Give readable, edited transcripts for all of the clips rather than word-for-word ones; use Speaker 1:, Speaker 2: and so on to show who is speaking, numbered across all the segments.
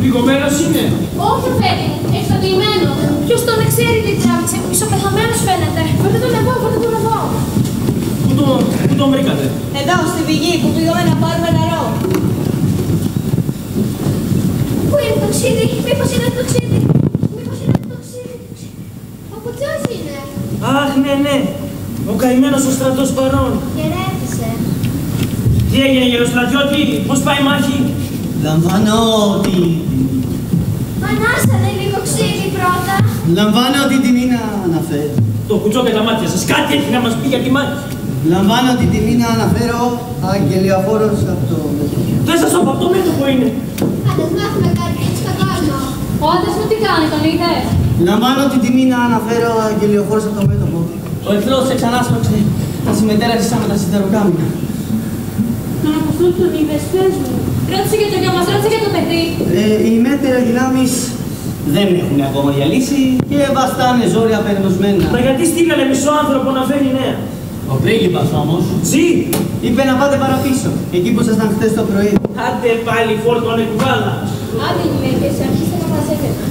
Speaker 1: Πληγωμένος είναι.
Speaker 2: Όχι, Φέτη, εξαντλημένο. Ποιος τον ξέρει τι τράβηξε, μισοπεθαμένος φαίνεται. Φέρτε τον εδώ, φέρτε τον εδώ.
Speaker 1: Πού τον βρήκατε?
Speaker 3: Εδώ, στη πηγή που πήγαμε να πάρουμε νερό.
Speaker 2: Πού είναι το ξύδι, μήπως είναι το ξύδι. Μήπως είναι το ξύδι. Ο Κουτσάς είναι.
Speaker 1: Αχ, ναι. Ο καημένος ο στρατός παρών.
Speaker 2: Γερέφησε.
Speaker 1: Τι έγινε, γεροστρατιώτη, πώς πάει η μάχη?
Speaker 4: Λαμβάνω ότι...
Speaker 2: Ανάσανε λίγο ξύδι πρώτα.
Speaker 4: Λαμβάνω την τιμή να αναφέρω.
Speaker 1: Το κουτσό και τα μάτια σας, κάτι έχει να μας πει για τη μάχη.
Speaker 4: Λαμβάνω την τιμή να αναφέρω αγγελιοφόρος από το μέτωπο.
Speaker 1: Δεν σας είπα, από το μέτωπο είναι.
Speaker 2: Άντε μάθουμε κάτι έτσι θα κάνω.
Speaker 5: Ο άντρας μου τι κάνει, τον είδε?
Speaker 4: Λαμβάνω την τιμή να αναφέρω αγγελιοφόρος από το μέτωπο. Ο εχθρός σε ξανάσπαξε τα συμμετέραξε σαν με τα σιδεροκάμινα.
Speaker 5: Τον Αποστόλη τον είδες, πες μου. Ρώτησε για το γιο μας, ρώτησε για το παιδί.
Speaker 4: Οι μέτερα δυνάμεις δεν έχουν ακόμα διαλύσει και βαστάνε ζόρια περνωσμένα.
Speaker 1: Μα γιατί στείλανε μισό άνθρωπο να φέρει νέα?
Speaker 4: Ο πρίγκιπας όμως
Speaker 1: Ζει!
Speaker 4: είπε να πάτε παραπίσω, εκεί που ήσασταν χθες το πρωί.
Speaker 1: Άντε πάλι φόρτωνε κουβάλα.
Speaker 5: Άντε γυναίκες, αρχίστε να μαζεύετε.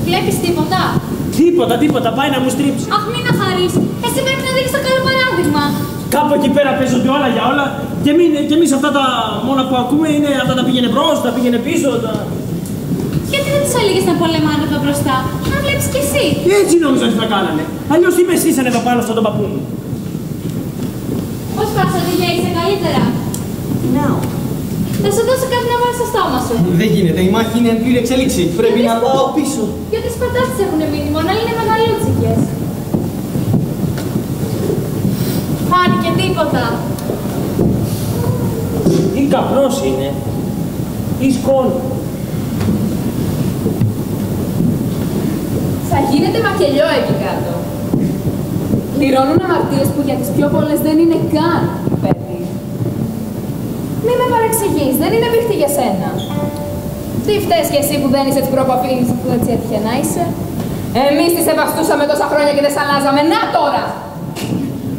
Speaker 5: Βλέπεις τίποτα?
Speaker 1: Τίποτα, πάει να μου στρίψει.
Speaker 5: Αχ, μην να χαρείς. Εσύ πρέπει να δείξεις το καλό παράδειγμα.
Speaker 1: Κάπου εκεί πέρα παίζονται όλα για όλα και εμείς αυτά τα μόνα που ακούμε είναι αυτά τα πήγαινε μπρος, τα πήγαινε πίσω.
Speaker 5: Γιατί δεν τους έλεγες να πολεμάνε εδώ μπροστά, να βλέπεις κι εσύ.
Speaker 1: Έτσι νόμιζα ότι θα κάνανε. Αλλιώς τι με στήσανε εδώ πάνω στον παππού μου.
Speaker 5: Πώς πάσατε, για είσαι καλύτερα?
Speaker 4: Ναου.
Speaker 5: Θα σου δώσω κάτι να βάλεις στο στόμα σου.
Speaker 4: Δεν γίνεται, η μάχη είναι εν πλήρη εξελίξη. Πρέπει να πάω πίσω.
Speaker 5: Γιατί οι σπατάτες έχουν μείνει, μόνο είναι μεγαλούτσικες. Φάνηκε τίποτα.
Speaker 1: Ή καπνός είναι, ή σκόνη.
Speaker 6: Θα γίνεται μακελιό εκεί κάτω. Πληρώνουν αμαρτίες που για τις πιο πολλές δεν είναι καν παιδί. Μη με παρεξηγείς, δεν είναι πίχτη για σένα. Τι φταίς κι εσύ που δεν είσαι της προκοπής που έτσι έτυχε να είσαι? Εμείς τη σεβαστούσαμε τόσα χρόνια και δεν σ' αλλάζαμε. Να τώρα!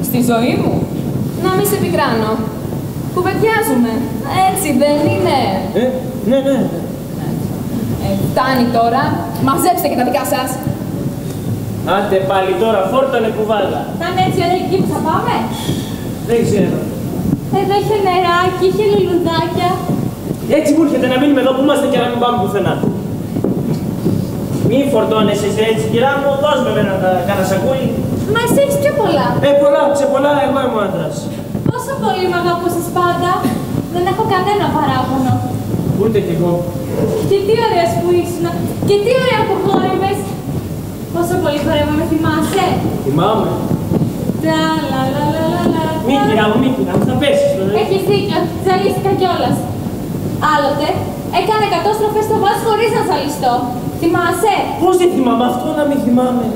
Speaker 6: Στη ζωή μου. Να μη σε πικράνω. Κουβεντιάζουμε. Έτσι δεν είναι?
Speaker 1: Ναι.
Speaker 6: Φτάνει τώρα. Μαζέψτε και τα δικά σας.
Speaker 1: Άντε πάλι τώρα, φόρτωνε κουβάλα.
Speaker 5: Θα είναι έτσι ωραία εκεί που θα πάμε.
Speaker 1: Δεν ξέρω.
Speaker 5: Εδώ είχε νεράκι, είχε λουλουδάκια.
Speaker 1: Έτσι μου έρχεται να μείνουμε εδώ που είμαστε και να μην πάμε πουθενά. Μη φορτώνεσαι έτσι, κυρά μου, δώσ' με ένα κανένα σακούλι.
Speaker 5: Μα εσύ έχεις πιο πολλά.
Speaker 1: Πολλά, εγώ είμαι ο άντρας.
Speaker 5: Πόσο πολύ μ' αγαπούσες πάντα. Δεν έχω κανένα παράπονο.
Speaker 1: Ούτε κι εγώ.
Speaker 5: Και τι ωραίος που ήσουν. Και τι ωραία που χόρευες. Πόσο πολύ χορεύαμε, θυμάσαι.
Speaker 1: Θυμάμαι.
Speaker 5: Λα-λα-λα-λα-λα.
Speaker 1: Μη κυρία μου, θα πέσεις.
Speaker 5: Έχεις δίκιο, ζαλίστηκα κιόλας. Άλλοτε έκανε 100 στροφές στο βάζ χωρίς να ζαλιστώ. Θυμάσαι.
Speaker 1: Πώς δεν θυμάμαι αυτό να μην θυμάμαι.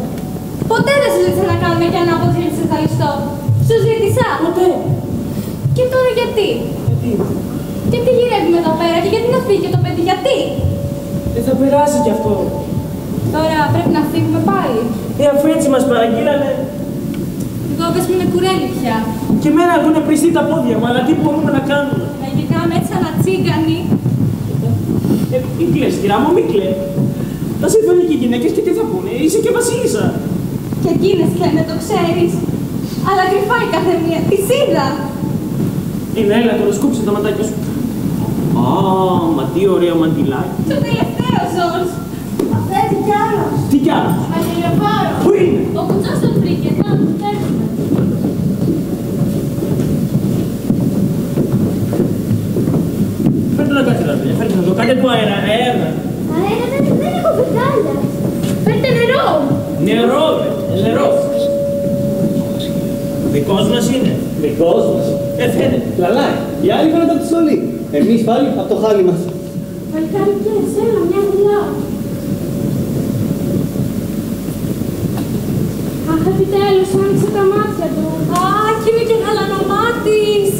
Speaker 5: Ποτέ δεν σου ζήτησα να κάνουμε κι ανάποδο για να σε ζαλιστώ. Σου ζήτησα.
Speaker 1: Ποτέ.
Speaker 5: Και τώρα γιατί. Γιατί γυρεύουμε εδώ πέρα και γιατί να φύγει το παιδί, γιατί.
Speaker 1: Θα περάσει κι αυτό.
Speaker 5: Τώρα πρέπει να φύγουμε πάλι.
Speaker 1: Αφού έτσι μας παραγγείλανε.
Speaker 5: Εγώ πες μου είναι κουρέλι πια.
Speaker 1: Και εμένα έχουν πριστεί τα πόδια μου, αλλά τι μπορούμε να κάνουμε.
Speaker 5: Να γυρνάμε έτσι σαν ατσίγκανοι.
Speaker 1: Μην κλαις, κυρία μου, μην κλαις. Θα σε δουν και οι γυναίκες και τι θα πούνε, είσαι και βασίλισσα.
Speaker 5: Και εκείνες κλαίνε, το ξέρεις. Αλλά κρυφά η κάθε μία, τις είδα.
Speaker 1: Είναι, έλα τώρα, σκούψε τα ματάκια σου. Μα τι ωραίο μαντιλάκι.
Speaker 5: Το τελευταίο, Ζορς.
Speaker 2: Αφέντη κι άλλος.
Speaker 1: Τι κι άλλο.
Speaker 5: Αγγελιοφόρο.
Speaker 1: Πού είναι.
Speaker 5: Ο κουτσός τον βρήκε, να τον φέρνουμε.
Speaker 1: Φέρτε να κάτσει τα παιδιά, φέρτε να το, κάντε του αέρα.
Speaker 2: Αέρα δεν έχω βιτάλια.
Speaker 5: Φέρτε νερό.
Speaker 1: Νερό. Δικός μας είναι.
Speaker 4: Δικός μας.
Speaker 1: Φαίνεται.
Speaker 4: Λαλάει. Οι άλλοι φαίνονται από τη στολή. Εμείς πάλι από το χάλι μας.
Speaker 5: Παλικάρι πιες, έλα, μια δουλειά. Αχ, επιτέλους, άνοιξε τα μάτια του. Αχ, είναι και γαλανομάτης.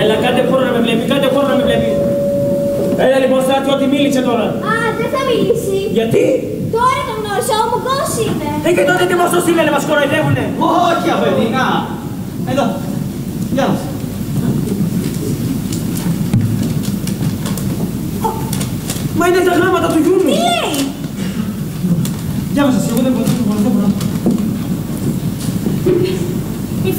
Speaker 1: Έλα, κάντε χώρο να με βλέπει, Έλα λοιπόν, Στράτη, ότι μίλησε τώρα.
Speaker 2: Δεν θα μιλήσει.
Speaker 1: Γιατί.
Speaker 2: Τώρα τον γνώρισα, ο Μουγκός είναι.
Speaker 1: Και τότε τι μας το στείλανε, μας κοροϊδεύουνε.
Speaker 4: Όχι, αφέντη, να. Εδώ. Γεια μας.
Speaker 1: Μα είναι τα γράμματα του γιού μου.
Speaker 2: Τι λέει.
Speaker 1: Διάβασα εσύ, εγώ δεν μπορώ.
Speaker 5: Μη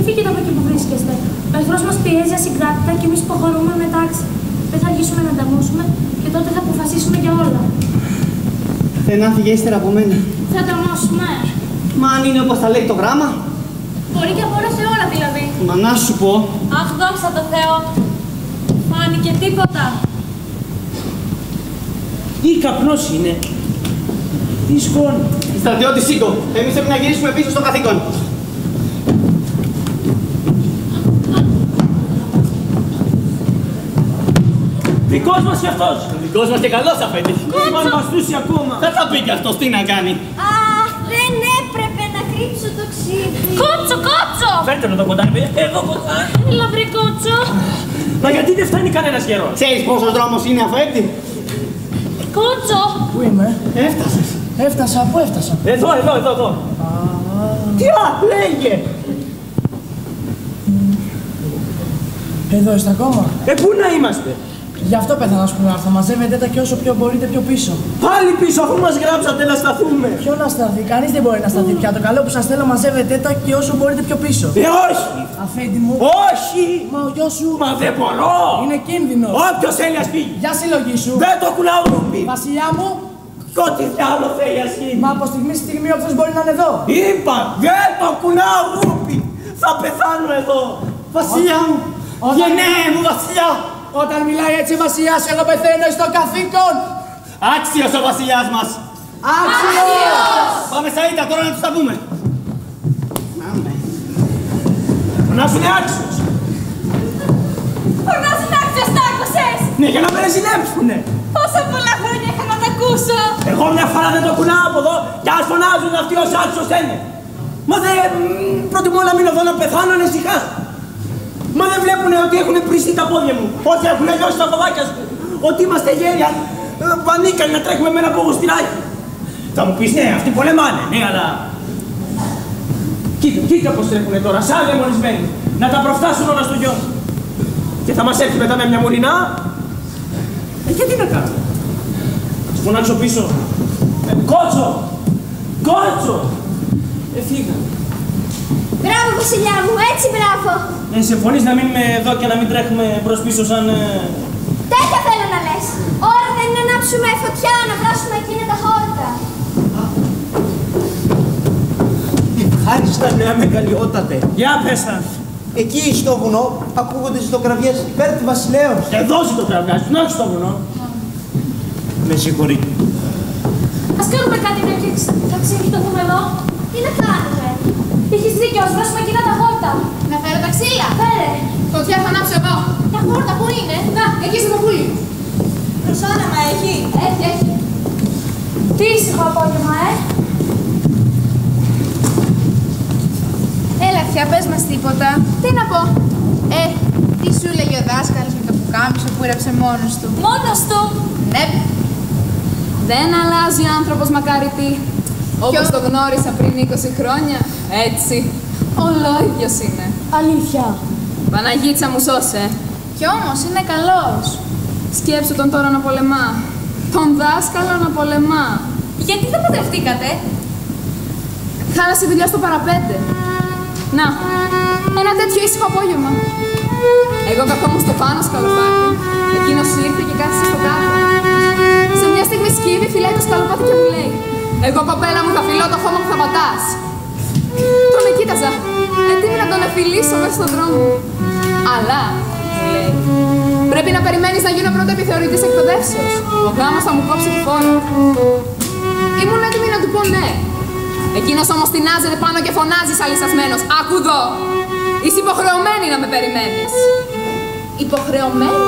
Speaker 5: φύγετε από εκεί που βρίσκεστε. Ο εχθρός μας πιέζει ασυγκράτητα και εμείς υποχωρούμε με τάξη. Δεν θα αργήσουμε να ανταμώσουμε και τότε θα αποφασίσουμε για όλα.
Speaker 4: Δεν άφηγε ύστερα από μένα.
Speaker 5: Θα ανταμώσουμε.
Speaker 4: Μα αν είναι όπως θα λέει το γράμμα.
Speaker 5: Μπορεί και από όλα σε όλα δηλαδή.
Speaker 4: Μα να σου πω.
Speaker 5: Αχ, δόξα τω Θεώ. Φάνηκε τίποτα.
Speaker 1: Τι καπνός είναι. Τι σκόνη.
Speaker 4: Στρατιώτη, σήκω. Εμείς πρέπει να γυρίσουμε πίσω στο καθήκον.
Speaker 1: Δικός μας κι αυτός.
Speaker 4: Δικός μας και καλός, αφέντη.
Speaker 1: Μα μας τούσει ακόμα.
Speaker 4: Θα τα πει κι αυτός, τι να κάνει.
Speaker 2: Αχ, δεν έπρεπε να κρύψω το ξύδι.
Speaker 5: Κότσο!
Speaker 1: Φέρτε το κοντά, παιδιά. Εδώ κοντά.
Speaker 5: Έλα βρε κότσο.
Speaker 1: Μα γιατί δεν φτάνει κανένας καιρός.
Speaker 4: Ξέρεις πόσος δρόμος είναι, αφέντη.
Speaker 5: Κότσο!
Speaker 7: Πού είμαι,
Speaker 4: Έφτασες.
Speaker 7: πού έφτασα.
Speaker 1: Εδώ. Τι λέγε.
Speaker 7: Εδώ είστε ακόμα.
Speaker 1: Πού να είμαστε.
Speaker 7: Γι' αυτό πέθανα σπουδά. Θα μαζεύετε τα και όσο πιο μπορείτε πιο πίσω.
Speaker 1: Πάλι πίσω, αφού μας γράψατε να σταθούμε.
Speaker 7: Ποιο να σταθεί, κανείς δεν μπορεί να σταθεί πια. Το καλό που σας θέλω, μαζεύετε τα και όσο μπορείτε πιο πίσω.
Speaker 1: Όχι.
Speaker 7: Αφέντη μου.
Speaker 1: Όχι.
Speaker 7: Μα ο γιος σου.
Speaker 1: Μα δεν μπορώ.
Speaker 7: Είναι κίνδυνο.
Speaker 1: Όποιος θέλει ας φύγει.
Speaker 7: Για συλλογή σου.
Speaker 1: Δεν το κουναούρπι.
Speaker 7: Βασιλιά μου.
Speaker 1: Ό,τι άλλο θέλει ας γίνει.
Speaker 7: Μα από στιγμή στη στιγμή όποιος μπορεί να είναι εδώ.
Speaker 1: Είπα, δεν το κουναούρπι. Θα πεθάνω εδώ.
Speaker 4: Βασιλιά μου. Γενναίε μου, βασιλιά.
Speaker 7: Όταν μιλάει έτσι ο βασιλιάς, εγώ πεθαίνω στο καθήκον.
Speaker 4: Άξιος ο βασιλιάς μας.
Speaker 7: Άξιος!
Speaker 4: Πάμε στα ήττα τώρα να τους τα πούμε.
Speaker 1: Να σου είναι άξιος.
Speaker 5: Φωνάς είναι άξιος, τ' άκουσες!
Speaker 1: Ναι, για να με ρεζιλέψουνε.
Speaker 5: Πόσα πολλά χρόνια είχα να τ' ακούσω!
Speaker 1: Εγώ μια φορά δεν το κουνάω από εδώ και ας φωνάζουν αυτοί ως άξιος είναι. Μα δεν προτιμώ να μείνω εδώ να πεθάνω ανησυχά. Μα δεν βλέπουνε ότι έχουν πριστεί τα πόδια μου, ότι έχουν λιώσει τα ποδάκια σου, ότι είμαστε γέρια, πανίκανοι να τρέχουμε με ένα πογοστηράκι. Θα μου πεις ναι, αυτοί πολεμάνε, ναι, αλλά... Κοίτα πως τρέχουνε τώρα, σαν δαιμονισμένοι, να τα προφτάσουν όλα στο γιο. Και θα μας έρθει μετά με μια μουρινά. Και τι να κάνω. Ας φωνάξω πίσω. Κότσο! Φύγανε.
Speaker 2: Μπράβο, βασιλιά μου, έτσι μπράβο.
Speaker 1: Συμφωνείς να μείνουμε εδώ και να μην τρέχουμε προς πίσω σαν...
Speaker 2: Τέτοια θέλω να λες. Ώρα δεν είναι να ανάψουμε φωτιά, να βράσουμε εκείνα τα χόρτα.
Speaker 1: Άρχισε τα νέα μεγαλειότατε. Για πες τα.
Speaker 4: Εκεί στο βουνό ακούγονται ζητοκραυγές υπέρ του βασιλέως.
Speaker 1: Εδώ ζητοκραυγάζουν, όχι στο βουνό. Με συγχωρείτε.
Speaker 5: Ας κάνουμε κάτι να θα ξεχυτωθούμε εδώ.
Speaker 2: Τι να κάνουμε?
Speaker 5: Έχεις δίκιο, ας βράσουμε εκείνα τα χόρτα.
Speaker 2: Να φέρω τα ξύλα.
Speaker 5: Φέρε.
Speaker 6: Φωτιά θα ανάψω εγώ.
Speaker 2: Τα χόρτα πού είναι?
Speaker 6: Να, εκεί στο παπούλι.
Speaker 3: Προσώναμα έχει.
Speaker 6: Έχει.
Speaker 5: Τι ήσυχο απόγευμα,
Speaker 3: Έλα, πια πες μας τίποτα.
Speaker 6: Τι να πω.
Speaker 3: Τι σου λέγει ο δάσκαλος με το πουκάμισο που έγραψε μόνος του?
Speaker 5: Μόνος του.
Speaker 3: Ναι.
Speaker 6: Δεν αλλάζει ο άνθρωπος μακάρι. Όπως το γνώρισα πριν 20 χρόνια, έτσι. Ολόιδιος είναι.
Speaker 5: Αλήθεια.
Speaker 6: Παναγίτσα μου σώσε.
Speaker 3: Κι όμως είναι καλός.
Speaker 6: Σκέψου τον τώρα να πολεμά. Τον δάσκαλο να πολεμά.
Speaker 3: Γιατί δεν παντρευτήκατε?
Speaker 6: Χάλασε δουλειά στο παραπέντε. Να, ένα τέτοιο ήσυχο απόγευμα. Εγώ καθόμουν στο πάνω σκαλοπάτι. Εκείνος ήρθε και κάθισε στο κάτω. Σε μια στιγμή σκύβει, φυλάει το σκαλοπάτι και μου λέει: εγώ, κοπέλα μου, θα φιλώ το χώμα που θα πατάς. Τον εκοίταζα, έτοιμη να τον εφιλήσω μέσα στον δρόμο. Αλλά, μου λέει, πρέπει να περιμένεις να γίνω πρώτα επιθεωρητής εκπαιδεύσεως. Ο γάμος θα μου κόψει τη φόρα. Ήμουν έτοιμη να του πω ναι. Εκείνος όμως τεινάζεται πάνω και φωνάζει σαλισσασμένος: άκου εδώ! Είσαι υποχρεωμένη να με περιμένεις. Υποχρεωμένη?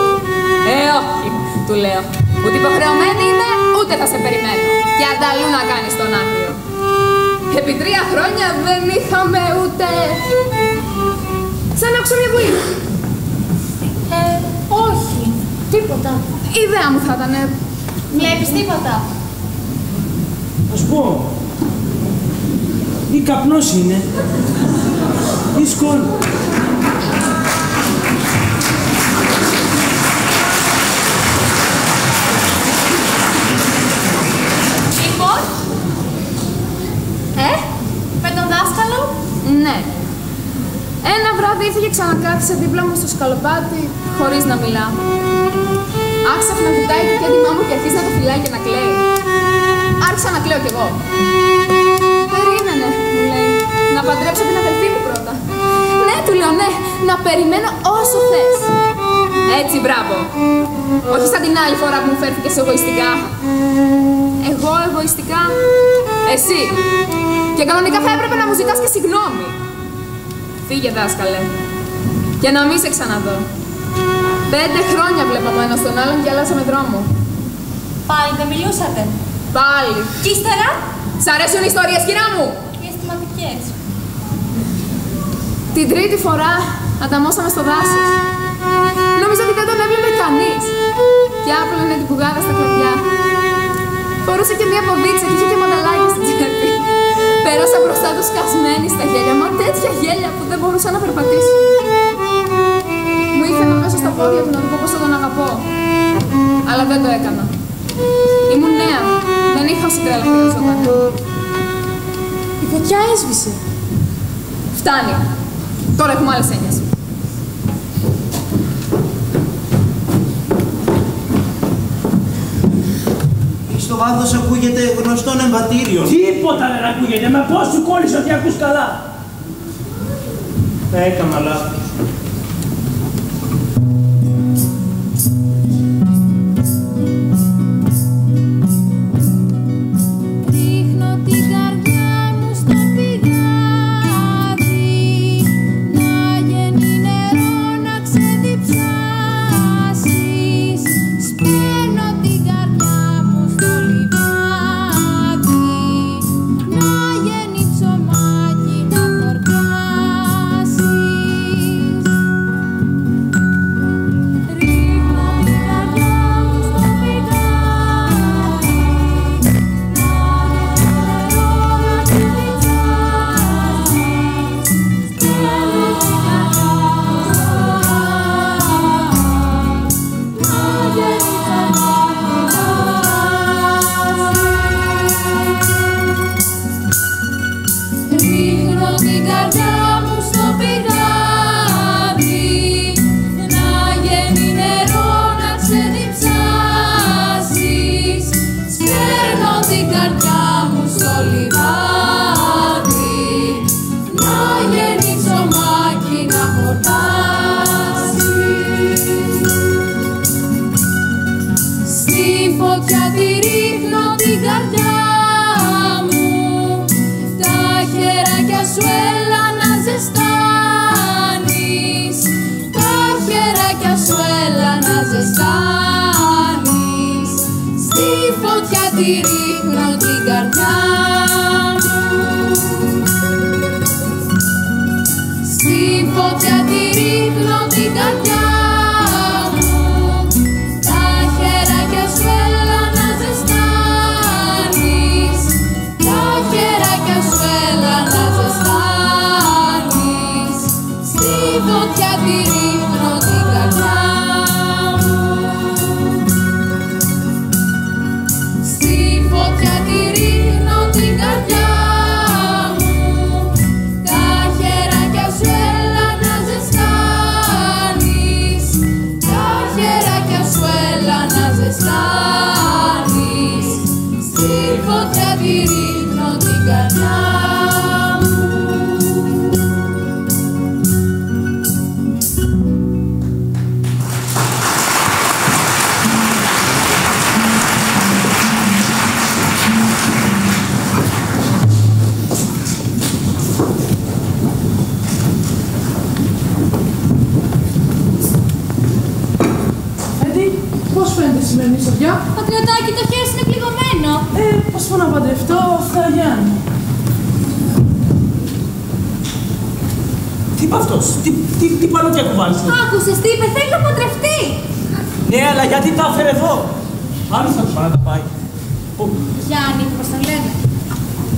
Speaker 6: Όχι, του λέω. Ούτε υποχρεωμένη είμαι, ούτε θα σε περιμένω. Και ανταλλού να κάνεις τον άκριο. Επί 3 χρόνια δεν είχαμε ούτε... Σαν να άκουσα μια βουλή.
Speaker 5: Όχι. Τίποτα.
Speaker 6: Η ιδέα μου θα ήταν...
Speaker 3: Βλέπεις τίποτα?
Speaker 1: Ας πω, ή καπνός είναι, ή σκόνη.
Speaker 3: Λοιπόν, με τον δάσκαλο?
Speaker 6: Ναι. Ένα βράδυ ήρθε και ξανακάθισε δίπλα μου στο σκαλοπάτι, χωρίς να μιλά. Άρχισα να κοιτάει το κέντημά μου και αρχίζει να το φυλάει και να κλαίει. Άρχισα να κλαίω κι εγώ. Περίμενε, μου λέει, να παντρέψω την αδελφή μου πρώτα. Ναι, του λέω, ναι, να περιμένω όσο θες. Έτσι, μπράβο. Όχι σαν την άλλη φορά που μου φέρθηκες εγωιστικά. Εγώ εγωιστικά. Εσύ. Και κανονικά θα έπρεπε να μου ζητάς και συγγνώμη. Φύγε, δάσκαλε. Και να μην σε ξαναδώ. 5 χρόνια βλέπαμε ο ένας τον άλλον και αλλάσαμε δρόμο.
Speaker 3: Πάλι δεν μιλούσατε?
Speaker 6: Πάλι.
Speaker 3: Κι ύστερα?
Speaker 6: Σ' αρέσουν οι ιστορίες, κυρά μου?
Speaker 3: Οι αισθηματικές.
Speaker 6: Την 3η φορά ανταμώσαμε στο δάσος. Νόμιζα ότι δεν τον έβλεπε κανείς. Και άπλωνε την πουγάδα στα κλαδιά. Φορούσε και μία ποδίτσα και είχε και μανταλάκι στην τσέπη. Πέρασα μπροστά του σκασμένη στα γέλια, μα τέτοια γέλια που δεν μπορούσα να περπατήσω. Μου ήρθε να πέσω στα πόδια του να του πω πόσο τον αγαπώ. Αλλά δεν το έκανα. Ήμουν νέα. Δεν είχα όση τρέλα χρειαζόταν. Η φωτιά έσβησε. Φτάνει. Τώρα έχουμε άλλες έννοιες.
Speaker 4: Στο βάθος ακούγεται γνωστόν εμβατήριο.
Speaker 1: Τίποτα δεν ακούγεται, με πώς σου κόλλησε ότι ακούς καλά. Έκανα λάθος.
Speaker 6: τη ρίχνω την καρδιά μου. Στη φωτιά τη ρίχνω την καρδιά μου. Τα χεράκια σου έλα να ζεστάνεις. Τα χεράκια σου έλα να ζεστάνεις. Στη φωτιά τη ρίχνω την καρδιά μου. Στη φωτιά τη ρίχνω την καρδιά μου. Τα χεράκια σου έλα να ζεστάνεις. Τα χεράκια σου έλα να ζεστάνεις. Στη φωτιά τη ρίχνω την καρδιά μου.
Speaker 7: Έντι, πώς φαίνεται η σημερινή σοδιά?
Speaker 5: Πατριωτάκι, το χέρι σου είναι πληγωμένο.
Speaker 7: Πώς πω να παντρευτώ, Θεαγιάννη.
Speaker 1: Τι είπε αυτός, τι παλούκια κουβάλεις.
Speaker 5: Άκουσες τι είπε, θέλει να παντρευτεί.
Speaker 1: Ναι, αλλά γιατί τα έφερε εδώ. Άλλοι θα του πάνε να τα πάει.
Speaker 5: Γιάννη, πώς τον λένε.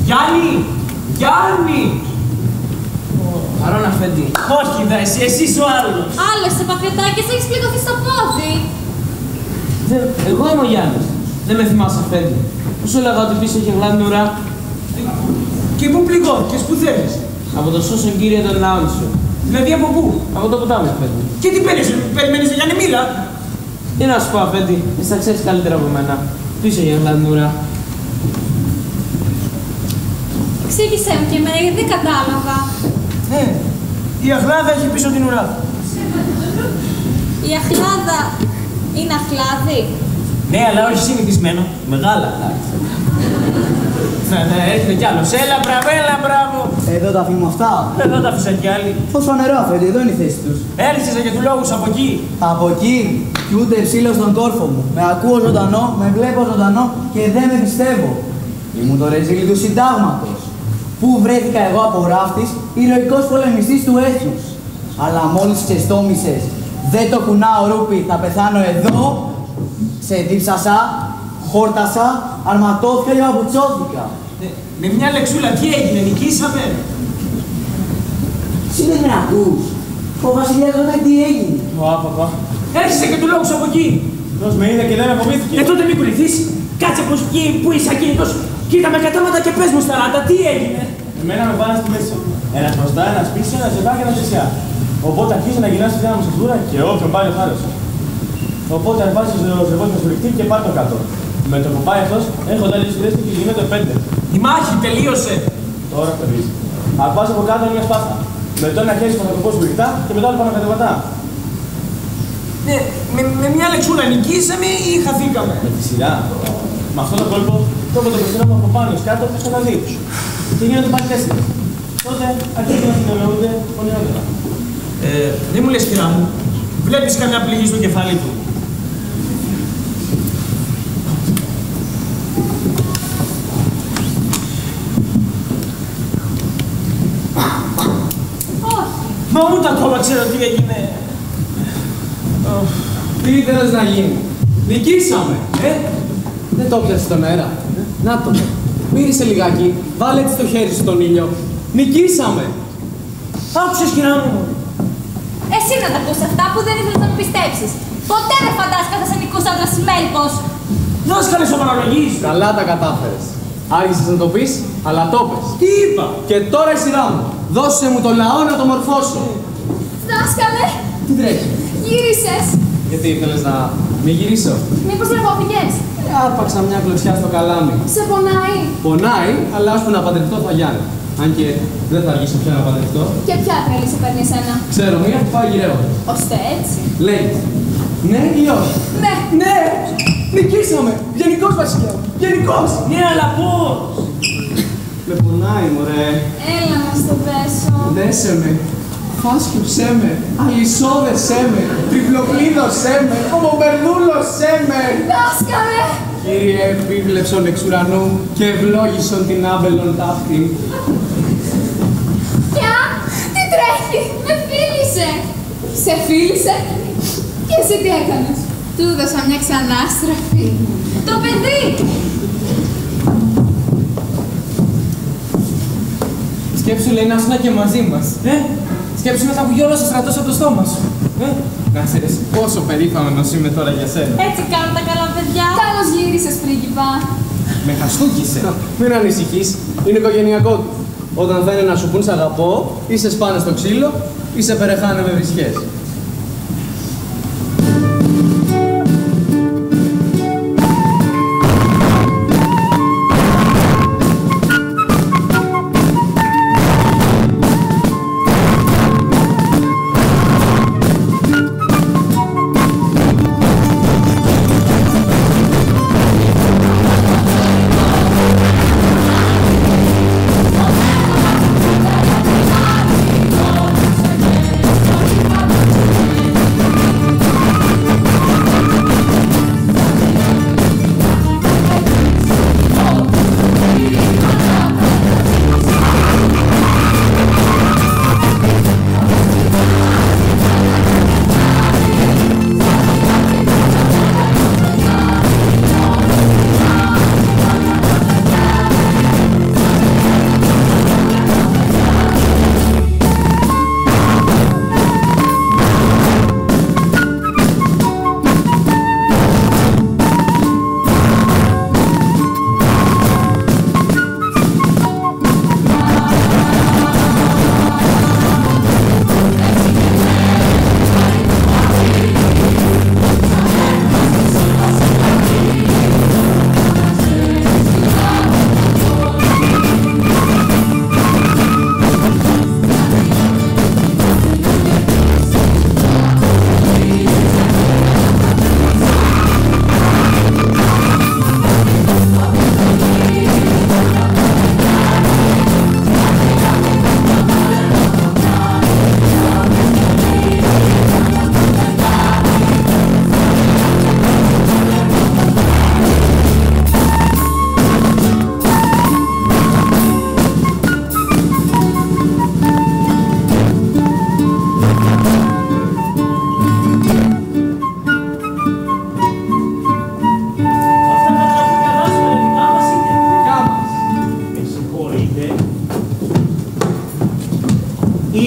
Speaker 1: Γιάννη! Γιάννη!
Speaker 4: Αρών αφέντη.
Speaker 1: Όχι, δε, εσύ ο άλλος.
Speaker 5: Άλλος, σε Πατριωτάκι, εσύ έχεις πληγωθεί στο πόδι.
Speaker 4: Εγώ είμαι ο Γιάννης. Δεν με θυμάσαι αφέντη. Πώς σου έλεγα ότι πίσω είχε γλάνη ουρά.
Speaker 1: Και πού πληγώθηκες, πού θέλεις.
Speaker 4: Από το σώσον κύριε των ναών σου.
Speaker 1: Δηλαδή από πού.
Speaker 4: Από το ποτάμι αφέντη.
Speaker 1: Και τι περιμένεις για Γιάννη μίλα.
Speaker 4: Τι να σου πω αφέντη, εσύ τα ξέρεις καλύτερα από μένα. Πίσω είχε γλάνη ουρά.
Speaker 5: Εξήγησέ μου και εμένα γιατί δεν κατάλαβα.
Speaker 1: Η Αχλάδα έχει πίσω την ουρά.
Speaker 5: Η Αχλάδα είναι αχλάδι.
Speaker 1: Ναι, αλλά όχι συνηθισμένο. Μεγάλα. Ναι, έρχεται κι άλλος. Έλα, μπράβο.
Speaker 4: Εδώ τα αφήνουμε αυτά.
Speaker 1: Εδώ τα αφήσα κι άλλοι.
Speaker 4: Πώς φανερό αφέντη, εδώ είναι η θέση τους.
Speaker 1: Έρχεσαι για του λόγους από εκεί.
Speaker 4: Από εκεί, κοιούνται ψήλο στον κόρφο μου. Με ακούω ζωντανό, με βλέπω ζωντανό και δεν με πιστεύω. Ήμουν το ρεζίλι του συντάγματος. Πού βρέθηκα εγώ από ράφτης, ηρωικός πολεμιστής του έθνους. Αλλά μόλις ξεστόμησες, δεν το κουνάω ρούπι, θα πεθάνω εδώ. Σε δίψασα, χόρτασα, αρματώθηκα και παπουτσώθηκα.
Speaker 1: Με μια λεξούλα, τι έγινε, νικήσαμε.
Speaker 4: Εσύ δεν με ακούς. Ο βασιλιάς δεν τι έγινε.
Speaker 1: Παπα. Έρχεσαι και του λόγους από εκεί.
Speaker 8: Ποιος με είδε και δεν με φοβήθηκε.
Speaker 1: Τότε μην κουνηθείς. Κάτσε που είσαι ακίνητος. Κοίτα με κατάματα και πες μου στα ράτα, τι έγινε.
Speaker 8: Εμένα με πάνε στη μέση. Ένας μπροστά, ένας πίσω, ένας ζευγά και ένας δεξιά. Οπότε αρχίζει να γυρνάς στη θέα μου σφούρα και όποιον πάει ο θάρρος. Οπότε ανεβάζεις το ζευγό στο ρηκτή και πάρ' το κάτω. Με το που πάει αυτός, έχονται άλλες ιδέες και γίνεται 5.
Speaker 1: Η μάχη τελείωσε.
Speaker 8: Τώρα φεύγεις. Ακουάς από κάτω μια σπάθα. Με το ένα χέρι στο πατροπό σου ρηκτά και με το άλλο πάνω κατεβατά.
Speaker 1: Ναι, με μια λεξούλα νικήσαμε ή χαθήκαμε.
Speaker 8: Με τη σειρά. Με αυτό το κόλπο, τότε το πεσίνο από πάνω ως κάτω θα ξαναδεί. Και γίνονται πάλι 4. Τότε αρχίζουν να συνεννοούνται ονειρότερα.
Speaker 1: Δεν μου λες κυρά μου, βλέπεις καμιά πληγή στο κεφάλι του. Μα ούτε ακόμα ξέρω τι έγινε.
Speaker 9: Τι ήθελες να γίνει. Νικήσαμε, Δεν το πιάσες στον αέρα. Να το. Μύρισε λιγάκι. Βάλε έτσι το χέρι σου στον ήλιο. Νικήσαμε.
Speaker 1: Άκουσες κυρά μου.
Speaker 5: Εσύ να τα ακούς αυτά που δεν ήθελες να μου πιστέψεις. Ποτέ δεν φαντάστηκα θα σε νικούς άντρας μέλκος.
Speaker 1: Δάσκαλε σοβαρολογείς.
Speaker 9: Καλά τα κατάφερες. Άργησες να το πεις, αλλά το πες.
Speaker 1: Τι είπα.
Speaker 9: Και τώρα η σειρά μου. Δώσε μου το λαό να το μορφώσω.
Speaker 6: Δάσκαλε,
Speaker 9: Τι τρέχει.
Speaker 6: γύρισες.
Speaker 9: Γιατί ήθελες να μη γυρίσω.
Speaker 6: Μήπως ρεπόθηκες.
Speaker 9: Άρπαξα μια κλωτσιά στο καλάμι.
Speaker 6: Σε πονάει.
Speaker 9: Πονάει, αλλά ώσπου να παντρευτώ θα γιάνει. Αν και δεν θα αργήσω πια να παντρευτώ.
Speaker 6: Και ποια τρέλη σε παίρνει εσένα.
Speaker 9: Ξέρω, μία που πάει γυρεύοντας.
Speaker 6: Ώστε έτσι.
Speaker 9: Λέει, ναι ή όχι.
Speaker 6: Ναι.
Speaker 9: Ναι! Νικήσαμε! Γενικός βασιλιά! Γενικός!
Speaker 1: Ναι, αλλά πώς.
Speaker 9: Με πονάει, μωρέ.
Speaker 6: Έλα να στο πέσω.
Speaker 9: Δέσε με. Φάσκεψέ με. Αλυσόδεσέ με. Τριπλοκλείδωσέ με. Ομοπερδούλωσέ με.
Speaker 6: Δάσκαλε,
Speaker 9: Κύριε επίβλεψον εξ ουρανού και ευλόγησον την άμπελον ταύτη.
Speaker 6: Πια, τι τρέχει, με φίλησε. Σε φίλησε και εσύ τι έκανες?
Speaker 3: Του έδωσα μια ξανάστροφη.
Speaker 6: Το παιδί.
Speaker 9: Σκέψου λέει να ήσουν και μαζί μας. Σκέψου να θα βγει όλος ο στρατός από το στόμα σου. Να ξέρεις πόσο περήφανος είμαι τώρα για σένα.
Speaker 5: Έτσι κάνουν τα καλά παιδιά.
Speaker 6: Καλώς γύρισες, πρίγκιπα.
Speaker 9: Με χαστούκισε. Μην ανησυχείς, είναι οικογενειακό του. Όταν θα είναι να σου πούν σ' αγαπώ, ή σε σπάνε στο ξύλο, ή σε περεχάνε με βρισχές.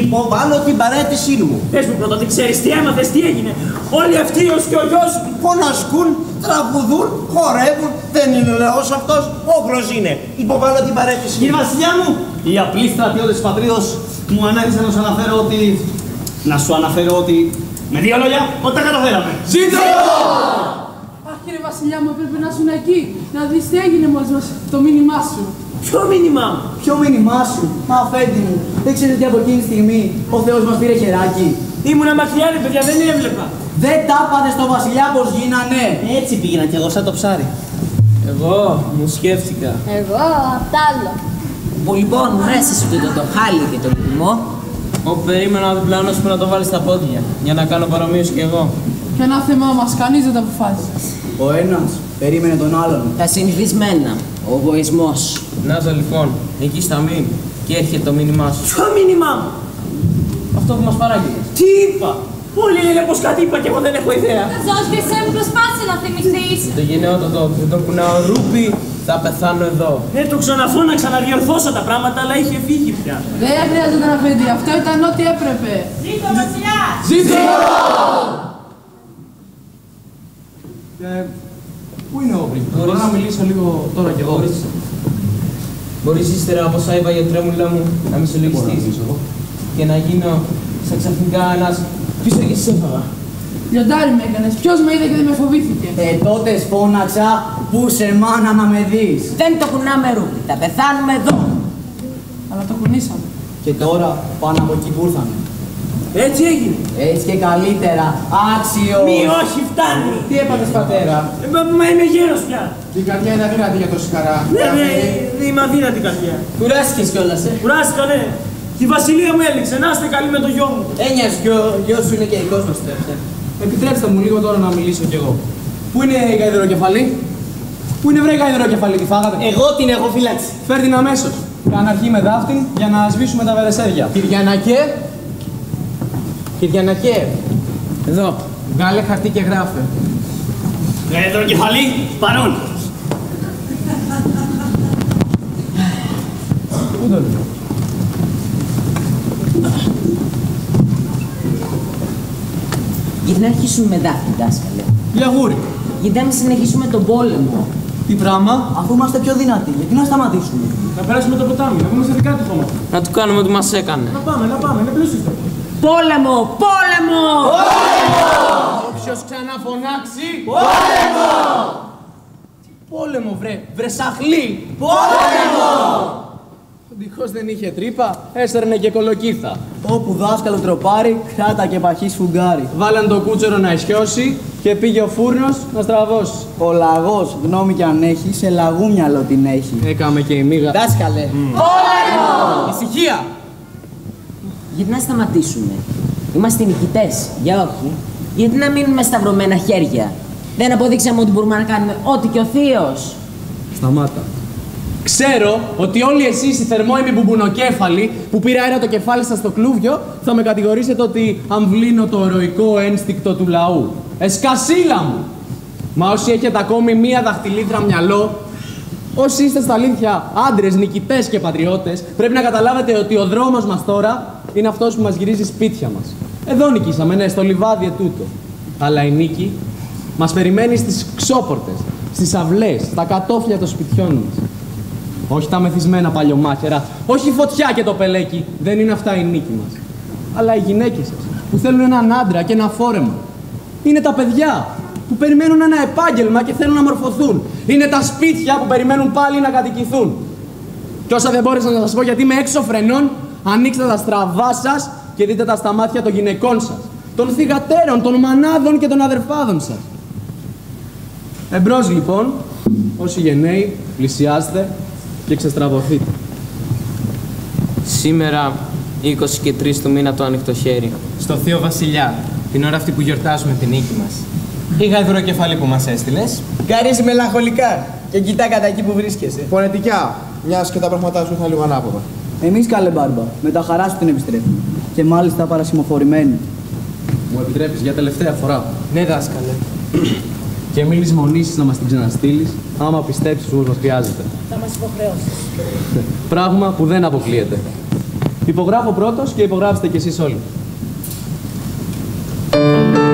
Speaker 1: Υποβάλλω την παρέτησή μου.
Speaker 10: Πες μου πρώτα, τι ξέρεις, τι έμαθες, τι έγινε. Όλοι αυτοί ως και ο γιος σου
Speaker 1: φωνασκούν, τραγουδούν, χορεύουν. Δεν είναι λαός αυτός, όχλος είναι. Υποβάλλω την παρέτησή μου.
Speaker 4: Κύριε Βασιλιά μου, οι απλοί στρατιώτες της πατρίδος μου ανέδειξαν να σου αναφέρω ότι... με δύο λόγια, ότι τα καταφέραμε.
Speaker 9: Ζήτω!
Speaker 11: Αχ, κύριε Βασιλιά μου, έπρεπε να ήσουν εκεί. Να δεις τι έγινε μόλις μας το μήνυμά σου.
Speaker 10: Ποιο μήνυμά μου?
Speaker 4: Ποιο μήνυμά σου? Μα αφέντη μου, δεν ξέρετε ότι από εκείνη τη στιγμή ο Θεός μας πήρε χεράκι.
Speaker 10: Ήμουνα μακριά, ρε παιδιά, δεν έβλεπα.
Speaker 4: Δεν τα είπατε στο Βασιλιά πως γίνανε.
Speaker 1: Έτσι πήγαινα κι εγώ σαν το ψάρι.
Speaker 10: Εγώ μου σκέφτηκα.
Speaker 2: Εγώ απ' τ' άλλο.
Speaker 12: Που λοιπόν μου ρέσεις ούτε το χάλι και το λιμό.
Speaker 10: Όπου περίμενα ο διπλανός που να το βάλει στα πόδια, για να κάνω παρομοίωση κι εγώ.
Speaker 11: Και ένα θέμα μας, κανείς δεν τα αποφάσισε.
Speaker 4: Ο ένας περίμενε τον άλλον.
Speaker 12: Τα συνηθισμένα. Ο εγωισμός.
Speaker 10: Να το λοιπόν, εκεί στα μην και έρχεται το μήνυμά σου.
Speaker 12: Ποιο μήνυμά μου?
Speaker 10: Αυτό που μας παράγγειλες.
Speaker 12: Τι είπα?
Speaker 10: Όλοι λένε πως κάτι είπα και εγώ δεν έχω ιδέα.
Speaker 5: Ζως και εσύ μου προσπάθησε να θυμηθείς.
Speaker 10: Το γενναιότατο, δεν το κουνάω ρούπι, θα πεθάνω εδώ. Το ξαναφώναξα να διορθώσω τα πράγματα, αλλά είχε φύγει πια.
Speaker 11: Δεν χρειάζεται να φύγει, αυτό ήταν ό,τι έπρεπε.
Speaker 5: Ζήτω Βασιλιά!
Speaker 11: Ζήτω!
Speaker 9: Πού είναι ο πρίγκιπας? Μπορώ να μιλήσω λίγο τώρα κι εγώ.
Speaker 10: Μπορείς ύστερα από όσα είπα γιατρέμουλα μου να με συλλογιστείς και να γίνω σαν ξαφνικά ένας πίσω και σε έφαγα.
Speaker 11: Λιοντάρι με έκανες, ποιος με είδε και δεν με φοβήθηκε.
Speaker 4: Τότε φώναξα που σε μάνα να με δεις.
Speaker 12: Δεν το κουνάμε ρούπι, θα πεθάνουμε εδώ.
Speaker 11: Αλλά το κουνήσαμε.
Speaker 4: Και τώρα πάνω από εκεί που ήρθαμε.
Speaker 10: Έτσι έγινε.
Speaker 4: Έτσι και καλύτερα, άξιο.
Speaker 10: Μη, όχι, φτάνει.
Speaker 9: Τι έπαθες πατέρα?
Speaker 10: Μα είμαι γέρος πια.
Speaker 9: Την καρδιά είναι αδύνατη για τόση χαρά.
Speaker 10: Ναι, είμαι αδύνατη καρδιά.
Speaker 12: Κουράστηκες κιόλας,
Speaker 10: Κουράστηκα, ναι. Τη βασιλεία μου έλειξε, να είστε καλοί με το γιο μου.
Speaker 4: Ένιας και ο γιος σου είναι και δικός μας τεύχε.
Speaker 9: Επιτρέψτε μου λίγο τώρα να μιλήσω κι εγώ. Πού είναι η γαϊδεροκεφαλή? Πού είναι βρε γαϊδροκεφαλή, τη φάγατε?
Speaker 1: Εγώ την έχω φυλάξει.
Speaker 9: Φέρ την αμέσως. Κάνε αρχή με δάφτην για να σβήσουμε τα βερεσέδια. Κυριανακέ. Εδώ. Βγάλε χαρτί και γράφε.
Speaker 1: Γαϊδροκεφαλή, παρόν.
Speaker 9: Πού το λέω?
Speaker 12: Γιατί να αρχίσουμε με δάφτυ, δάσκαλε.
Speaker 9: Για γούρι.
Speaker 12: Γιατί να μην συνεχίσουμε τον πόλεμο.
Speaker 9: Τι πράγμα?
Speaker 4: Αφού είμαστε πιο δυνατοί, γιατί να σταματήσουμε?
Speaker 8: Να περάσουμε το ποτάμι, να πούμε σε δικά του χώματα.
Speaker 10: Να του κάνουμε ό,τι μας έκανε.
Speaker 8: Να πάμε, είναι πλούσιος το.
Speaker 12: Πόλεμο! Πόλεμο!
Speaker 9: Όποιος ξαναφωνάξει.
Speaker 4: Πόλεμο!
Speaker 9: Πόλεμο βρε, βρεσαχλή.
Speaker 4: Πόλεμο!
Speaker 9: Ο τυχός δεν είχε τρύπα, έστερνε και κολοκύθα.
Speaker 4: Όπου δάσκαλο τροπάρει, κράτα και παχύ σφουγγάρι.
Speaker 9: Βάλαν το κούτσορο να ισιώσει και πήγε ο φούρνος να στραβώσει.
Speaker 4: Ο λαγός, γνώμη κι αν έχει, σε λαγού μυαλό την έχει.
Speaker 9: Έκαμε και η μίγα.
Speaker 4: Δάσκαλε.
Speaker 12: Πόλεμο!
Speaker 9: Ησυχία!
Speaker 12: Γιατί να σταματήσουμε. Είμαστε νικητές, για όχι. Γιατί να μείνουμε σταυρωμένα χέρια. Δεν αποδείξαμε ότι μπορούμε να κάνουμε ό,τι και ο Θείος.
Speaker 9: Σταμάτα. Ξέρω ότι όλοι εσείς οι θερμόιμοι μπουμπουνοκέφαλοι που πήρε αέρα το κεφάλι σας στο κλούβιο θα με κατηγορήσετε ότι αμβλύνω το ηρωικό ένστικτο του λαού. Εσκασίλα μου! Μα όσοι έχετε ακόμη μία δαχτυλίδρα μυαλό, όσοι είστε στα αλήθεια άντρες, νικητές και πατριώτες, πρέπει να καταλάβετε ότι ο δρόμος μας τώρα είναι αυτός που μας γυρίζει σπίτια μας. Εδώ νικήσαμε, ναι, στο λιβάδι ετούτο. Αλλά η νίκη μας περιμένει στις ξόπορτες, στις αυλές, στα κατόφλια των σπιτιών μας. Όχι τα μεθυσμένα παλιωμάχερα, όχι η φωτιά και το πελέκι, δεν είναι αυτά η νίκη μας. Αλλά οι γυναίκες σας, που θέλουν έναν άντρα και ένα φόρεμα. Είναι τα παιδιά που περιμένουν ένα επάγγελμα και θέλουν να μορφωθούν. Είναι τα σπίτια που περιμένουν πάλι να κατοικηθούν. Και όσα δεν μπόρεσα να σας πω γιατί είμαι έξω φρενών, ανοίξτε τα στραβά σας και δείτε τα στα μάτια των γυναικών σας, των θυγατέρων, των μανάδων και των αδερφάδων σας. Εμπρός λοιπόν, όσοι γενναίοι, πλησιάστε και ξεστραβωθείτε.
Speaker 10: Σήμερα, 20 και 3 του μήνα το ανοιχτό χέρι.
Speaker 13: Στο Θείο Βασιλιά, την ώρα αυτή που γιορτάζουμε την νίκη μας. Η γαϊδροκεφαλή που μας έστειλες.
Speaker 1: Γκαρίζει μελαγχολικά και κοιτά κατά εκεί που βρίσκεσαι.
Speaker 14: Φωνετικά, μιας και τα πράγματά σου ήρθαν λίγο ανάποδα.
Speaker 4: Εμείς καλέ μπάρμπα, με τα χαρά σου την επιστρέφουμε. Και μάλιστα παρασημοφορημένοι.
Speaker 9: Μου επιτρέπεις για τελευταία φορά?
Speaker 13: Ναι, δάσκαλε.
Speaker 9: Και μην λησμονήσεις να μας την ξαναστείλεις, άμα πιστέψεις πως μας χρειάζεται.
Speaker 7: Θα μας υποχρεώσεις.
Speaker 9: Πράγμα που δεν αποκλείεται. Υπογράφω πρώτος και υπογράψτε κι εσείς όλοι.
Speaker 2: Thank you.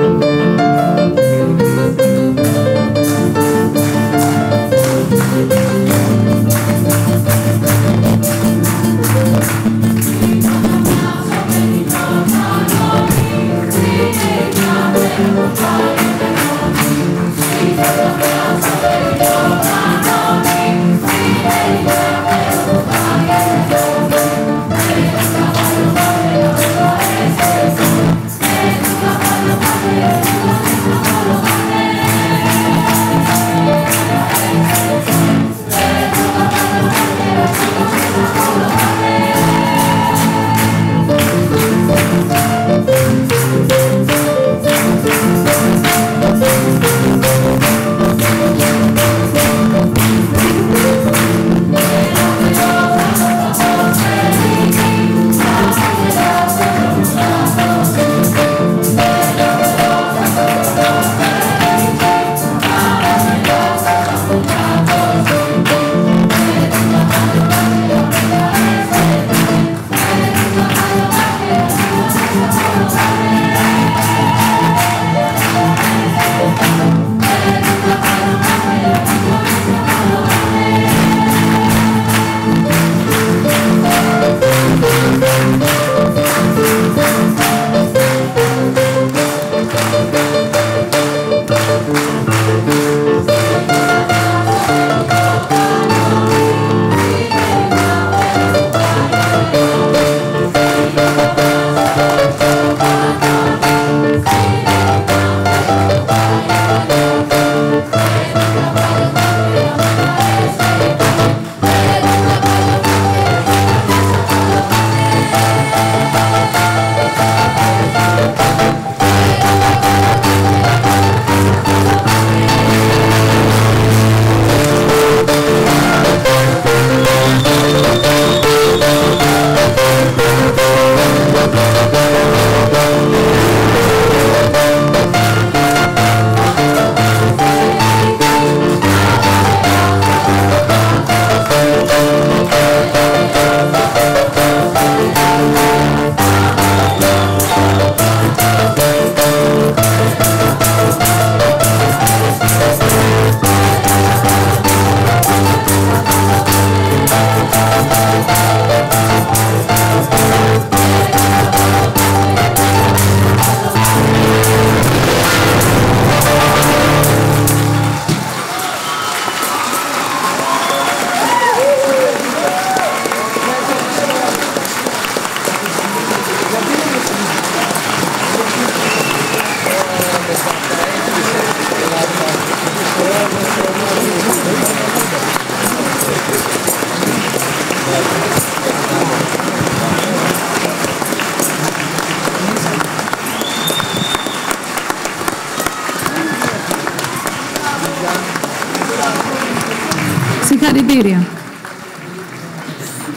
Speaker 15: Συγχαρητήρια.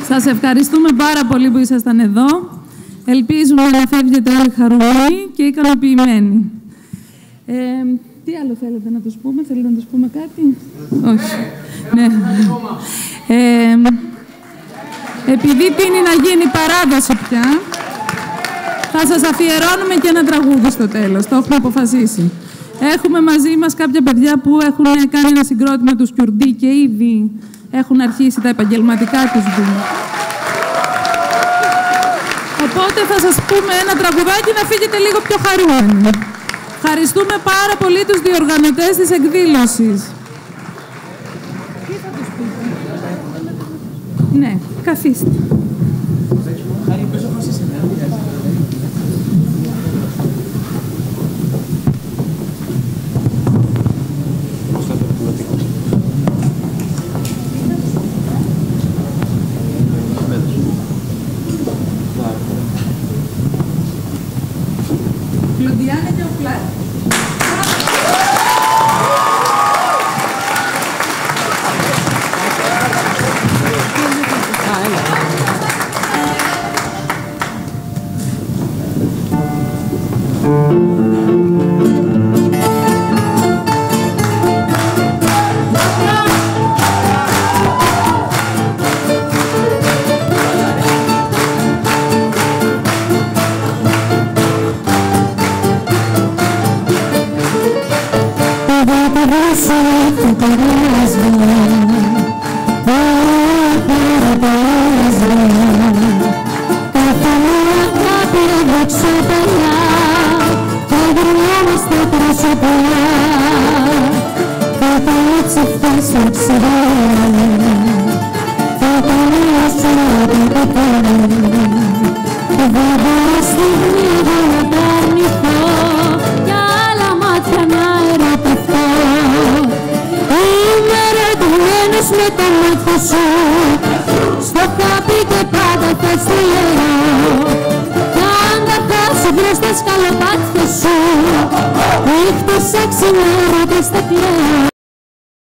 Speaker 15: Σας ευχαριστούμε πάρα πολύ που ήσασταν εδώ. Ελπίζουμε να φεύγετε όλοι χαρούμενοι και ικανοποιημένοι. Τι άλλο θέλετε να τους πούμε, θέλετε να τους πούμε κάτι? Όχι. Ναι. Επειδή τείνει να γίνει παράδοση πια, θα σας αφιερώνουμε και ένα τραγούδι στο τέλος. Το έχουμε αποφασίσει. Έχουμε μαζί μας κάποια παιδιά που έχουν κάνει ένα συγκρότημα του Σκιουρντί και ήδη έχουν αρχίσει τα επαγγελματικά τους βήματα. Οπότε θα σας πούμε ένα τραγουδάκι να φύγετε λίγο πιο χαρούμενοι. Ευχαριστούμε πάρα πολύ τους διοργανωτές της εκδήλωσης. Ναι, καθίστε. Κλοντιάνε και ο Κλάρ.
Speaker 16: Σκαλοπάτια σου, έχτισα ξημέρα και στα κλαία.